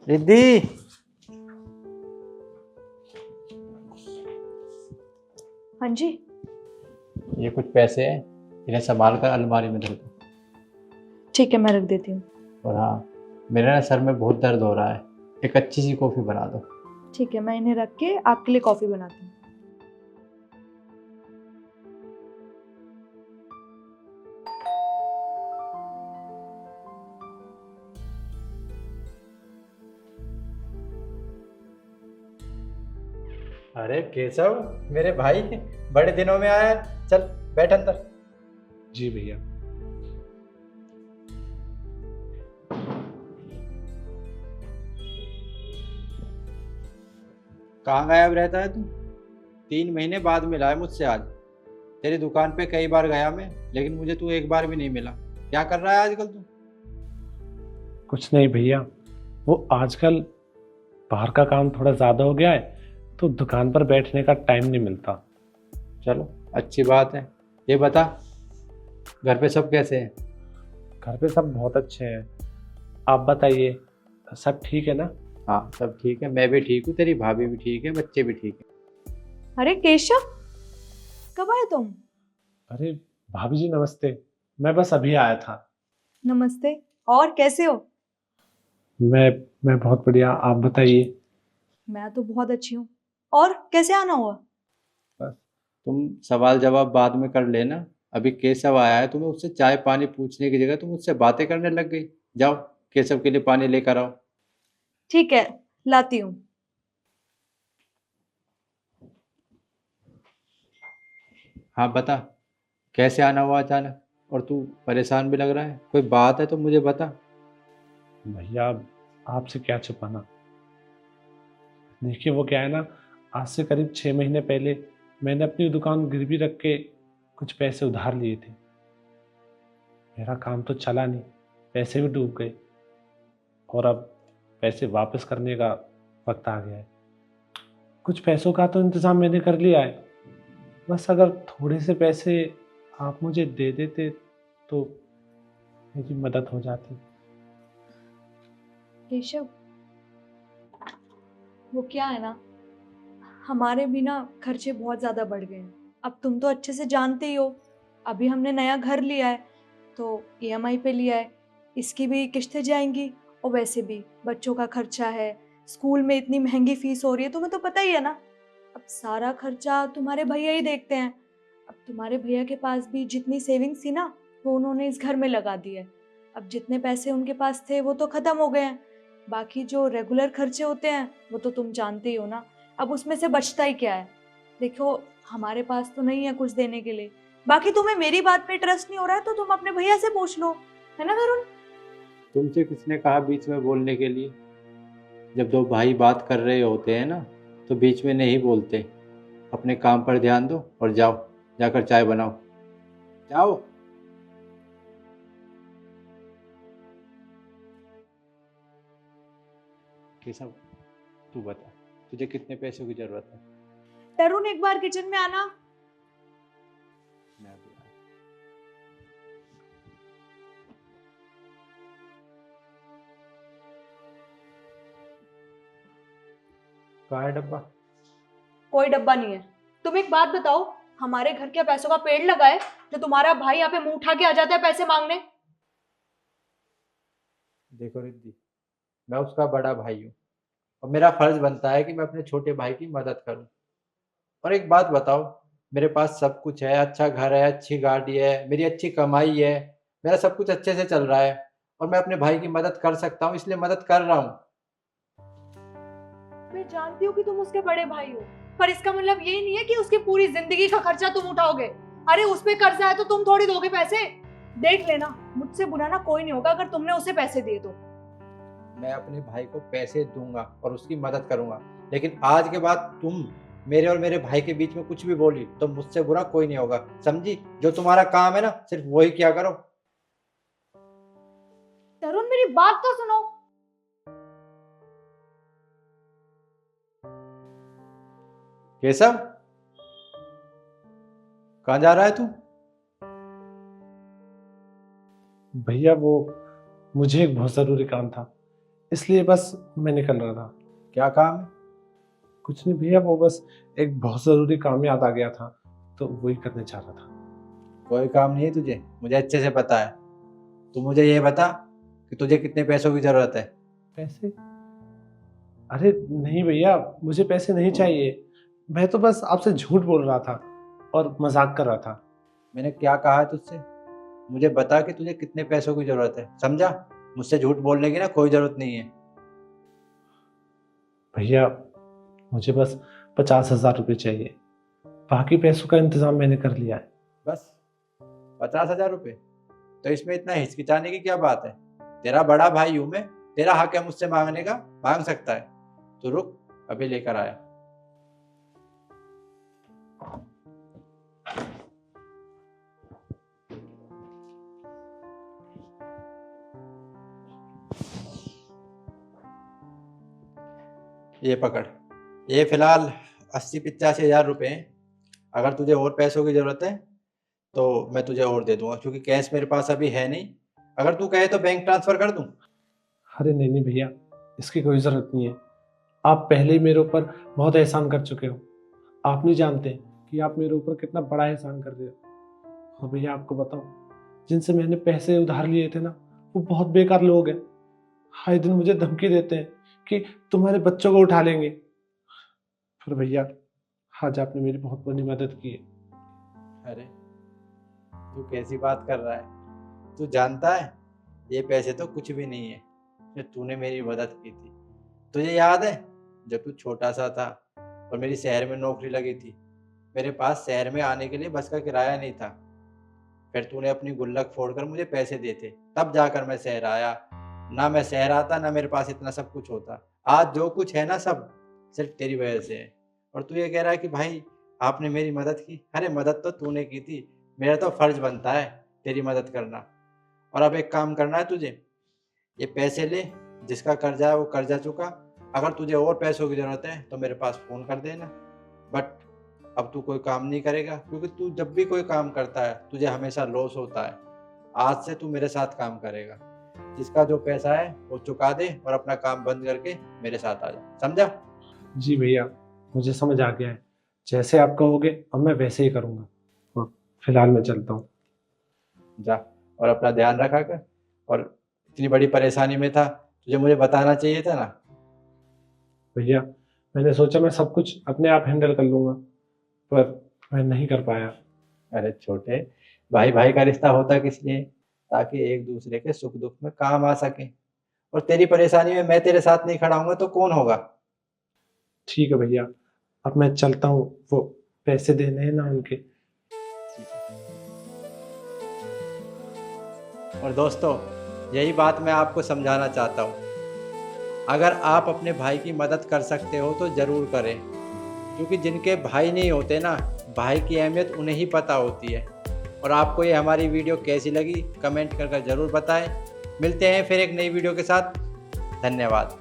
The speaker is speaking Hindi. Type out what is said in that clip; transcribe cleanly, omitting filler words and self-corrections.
रिद्धि। हाँ जी। ये कुछ पैसे हैं, इन्हें संभाल कर अलमारी में रख दो। ठीक है, मैं रख देती हूँ। और हाँ, मेरे ना सर में बहुत दर्द हो रहा है, एक अच्छी सी कॉफ़ी बना दो। ठीक है, मैं इन्हें रख के आपके लिए कॉफी बनाती हूँ। अरे केशव, मेरे भाई, बड़े दिनों में आया है। चल बैठ अंदर। जी भैया। कहाँ गायब रहता है तू? 3 महीने बाद मिला है मुझसे आज। तेरी दुकान पे कई बार गया मैं, लेकिन मुझे तू एक बार भी नहीं मिला। क्या कर रहा है आजकल तू? कुछ नहीं भैया, वो आजकल बाहर का काम थोड़ा ज़्यादा हो गया है, तो दुकान पर बैठने का टाइम नहीं मिलता। चलो अच्छी बात है। ये बता, घर पे सब कैसे हैं? घर पे सब बहुत अच्छे हैं। आप बताइए, सब ठीक है ना? हाँ सब ठीक है, मैं भी ठीक हूँ, तेरी भाभी भी ठीक है, बच्चे भी ठीक है। अरे केशव, कब आए तुम? अरे भाभी जी नमस्ते, मैं बस अभी आया था। नमस्ते। और कैसे हो? मैं मैं बहुत बढ़िया, आप बताइए। मैं तो बहुत अच्छी हूँ। और कैसे आना हुआ? बस तुम सवाल जवाब बाद में कर लेना। अभी केशव आया है, तुम्हें उससे चाय पानी पूछने की जगह तुम मुझसे बातें करने लग गई। जाओ केशव के लिए पानी लेकर आओ। ठीक है, लाती हूँ। हाँ बता, कैसे आना हुआ अचानक? और तू परेशान भी लग रहा है, कोई बात है तो मुझे बता। भैया आपसे क्या छुपाना। देखिए वो क्या है ना, आज से करीब 6 महीने पहले मैंने अपनी दुकान गिरवी रख के कुछ पैसे उधार लिए थे। मेरा काम तो चला नहीं, पैसे भी डूब गए, और अब पैसे वापस करने का वक्त आ गया है। कुछ पैसों का तो इंतज़ाम मैंने कर लिया है, बस अगर थोड़े से पैसे आप मुझे दे देते तो मेरी मदद हो जाती। केशव, वो क्या है ना, हमारे भी ना खर्चे बहुत ज़्यादा बढ़ गए हैं। अब तुम तो अच्छे से जानते ही हो, अभी हमने नया घर लिया है, तो ईएमआई पे लिया है। इसकी भी किश्तें जाएंगी, और वैसे भी बच्चों का खर्चा है, स्कूल में इतनी महंगी फीस हो रही है, तुम्हें तो पता ही है ना। अब सारा खर्चा तुम्हारे भैया ही देखते हैं। अब तुम्हारे भैया के पास भी जितनी सेविंग्स थी ना, वो उन्होंने इस घर में लगा दी है। अब जितने पैसे उनके पास थे वो तो ख़त्म हो गए हैं। बाकी जो रेगुलर खर्चे होते हैं वो तो तुम जानते ही हो ना। अब उसमें से बचता ही क्या है? देखो, हमारे पास तो नहीं है कुछ देने के लिए। बाकी तुम्हें मेरी बात पे ट्रस्ट नहीं हो रहा है तो तुम अपने भैया से पूछ लो, है ना तरुण? तुमसे किसने कहा बीच में बोलने के लिए? जब दो भाई बात कर रहे होते हैं ना, तो बीच में नहीं बोलते। अपने काम पर ध्यान दो और जाओ, जाकर चाय बनाओ। जाओ। केशव, तू बता, तुझे कितने पैसों की जरूरत है? तरुण, एक बार किचन में आना। मैं अभी आया। कहाँ है डब्बा? कोई डब्बा नहीं है। तुम एक बात बताओ, हमारे घर के पैसों का पेड़ लगा है जो तुम्हारा भाई यहाँ पे मुंह उठा के आ जाता है पैसे मांगने? देखो रिद्धि, मैं उसका बड़ा भाई हूँ, और मेरा फर्ज बनता है कि मैं अपने छोटे भाई की मदद करूँ। और एक बात बताओ, मेरे पास सब कुछ है, अच्छा घर है, अच्छी गाड़ी है, मेरी अच्छी कमाई है, मेरा सब कुछ अच्छे से चल रहा है, और मैं अपने भाई की मदद कर सकता हूँ, इसलिए मदद कर रहा हूँ। मैं जानती हूँ कि तुम उसके बड़े भाई हो, पर इसका मतलब ये नहीं है कि उसकी पूरी जिंदगी का खर्चा तुम उठाओगे। अरे उस पे कर्जा है तो तुम थोड़ी दोगे पैसे? देख लेना, मुझसे बुरा ना कोई नहीं होगा अगर तुमने उसे पैसे दिए तो। मैं अपने भाई को पैसे दूंगा और उसकी मदद करूंगा, लेकिन आज के बाद तुम मेरे और मेरे भाई के बीच में कुछ भी बोली तो मुझसे बुरा कोई नहीं होगा, समझी? जो तुम्हारा काम है ना, सिर्फ वही किया करो। तरुण, मेरी बात तो सुनो। केशव, कहाँ जा रहा है तू? भैया वो मुझे एक बहुत ज़रूरी काम था, इसलिए बस मैं निकल रहा था। क्या काम है? कुछ नहीं भैया, वो बस एक बहुत ज़रूरी काम याद आ गया था, तो वही करने जा रहा था। कोई काम नहीं है तुझे, मुझे अच्छे से पता है। तू मुझे ये बता कि तुझे कितने पैसों की ज़रूरत है। पैसे? अरे नहीं भैया, मुझे पैसे नहीं चाहिए। मैं तो बस आपसे झूठ बोल रहा था और मजाक कर रहा था। मैंने क्या कहा है तुझसे? मुझे बता कि तुझे कितने पैसों की ज़रूरत है, समझा? मुझसे झूठ बोलने की ना कोई ज़रूरत नहीं है। भैया मुझे बस 50,000 रुपये चाहिए, बाकी पैसों का इंतजाम मैंने कर लिया है। बस 50,000 रुपये? तो इसमें इतना हिचकिचाने की क्या बात है? तेरा बड़ा भाई हूँ मैं, तेरा हक है मुझसे मांगने का, मांग सकता है। तो रुक, अभी लेकर आया। ये पकड़, ये फिलहाल 80-85 हज़ार रुपये हैं। अगर तुझे और पैसों की ज़रूरत है तो मैं तुझे और दे दूंगा, क्योंकि कैश मेरे पास अभी है नहीं। अगर तू कहे तो बैंक ट्रांसफ़र कर दूं। अरे नहीं नहीं भैया, इसकी कोई ज़रूरत नहीं है। आप पहले ही मेरे ऊपर बहुत एहसान कर चुके हो। आप नहीं जानते कि आप मेरे ऊपर कितना बड़ा एहसान कर रहे हो। और भैया आपको बताऊं, जिनसे मैंने पैसे उधार लिए थे ना, वो बहुत बेकार लोग हैं। हर दिन मुझे धमकी देते हैं कि तुम्हारे बच्चों को उठा लेंगे। फिर भैया आज आपने मेरी बहुत बड़ी मदद की है। अरे तू कैसी बात कर रहा है? तू जानता है ये पैसे तो कुछ भी नहीं है जो तूने मेरी मदद की थी। तुझे याद है जब तू छोटा सा था और मेरी शहर में नौकरी लगी थी, मेरे पास शहर में आने के लिए बस का किराया नहीं था। फिर तूने अपनी गुल्लक फोड़कर मुझे पैसे दिए थे, तब जाकर मैं शहर आया। ना मैं शहर आता ना मेरे पास इतना सब कुछ होता। आज जो कुछ है ना, सब सिर्फ तेरी वजह से है। और तू ये कह रहा है कि भाई आपने मेरी मदद की। अरे मदद तो तूने की थी, मेरा तो फर्ज बनता है तेरी मदद करना। और अब एक काम करना है तुझे, ये पैसे ले, जिसका कर्जा है वो कर्जा चुका। अगर तुझे और पैसों की ज़रूरत है तो मेरे पास फ़ोन कर देना। बट अब तू कोई काम नहीं करेगा, क्योंकि तू जब भी कोई काम करता है तुझे हमेशा लॉस होता है। आज से तू मेरे साथ काम करेगा। जिसका जो पैसा है वो चुका दे और अपना काम बंद करके मेरे साथ आ जा, समझा? जी भैया, मुझे समझ आ गया है। जैसे आप कहोगे अब मैं वैसे ही करूँगा। और फिलहाल मैं चलता हूँ। जा, और अपना ध्यान रखा कर। और इतनी बड़ी परेशानी में था, तुझे मुझे बताना चाहिए था ना। भैया मैंने सोचा मैं सब कुछ अपने आप हैंडल कर लूँगा, पर मैं नहीं कर पाया। अरे छोटे भाई, भाई का रिश्ता होता किस लिए? ताकि एक दूसरे के सुख दुख में काम आ सके। और तेरी परेशानी में मैं तेरे साथ नहीं खड़ा हूंगा तो कौन होगा? ठीक है भैया, अब मैं चलता हूँ। वो पैसे देने हैं ना उनके। और दोस्तों, यही बात मैं आपको समझाना चाहता हूँ। अगर आप अपने भाई की मदद कर सकते हो तो ज़रूर करें, क्योंकि जिनके भाई नहीं होते ना, भाई की अहमियत उन्हें ही पता होती है। और आपको ये हमारी वीडियो कैसी लगी कमेंट कर ज़रूर बताएं। मिलते हैं फिर एक नई वीडियो के साथ। धन्यवाद।